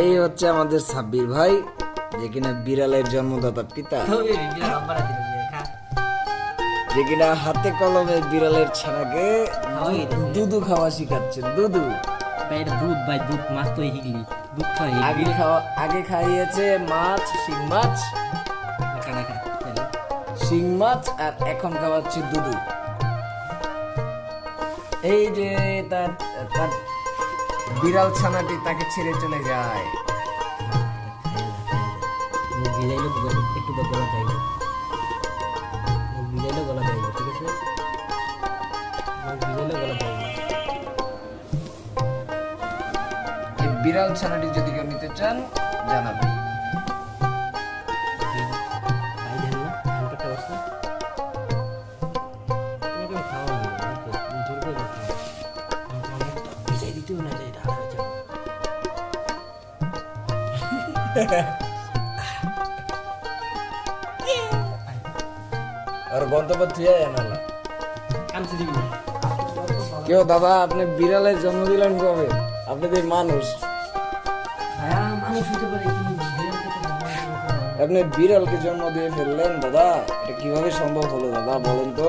এই হচ্ছে আমাদের সাব্বির ভাই, যে কিনা বিড়ালের জন্মদাতা পিতা, যে কিনা হাতে কলমে বিড়ালের ছানাকে দুধু খাওয়া শিখাচ্ছে। দুধু দুধ ভাই, দুধ মাছ তো হিগলি দুধ খাই আগে খাইয়েছে মাছ, শিং মাছ, আর এখন খাওয়াচ্ছে দুধু। এই যে তার তার বিড়াল ছানাটি তাকে ছেড়ে চলে যায়। ভিজাইলো একটু গলা যাইব, ভিজাইলো গলা যাইব, ঠিক আছে, ভিজাইলো গলা যাইব। এই বিড়াল ছানাটি যদি কেউ নিতে চান জানাবেন। আর গন্তব্য থুয়া জানালা কেউ দাদা, আপনি বিড়ালের জন্ম দিলেন কবে? আপনি তো মানুষ, আপনি বিড়ালকে জন্ম দিয়ে ফেললেন দাদা, এটা কিভাবে সম্ভব হলো দাদা বলেন তো?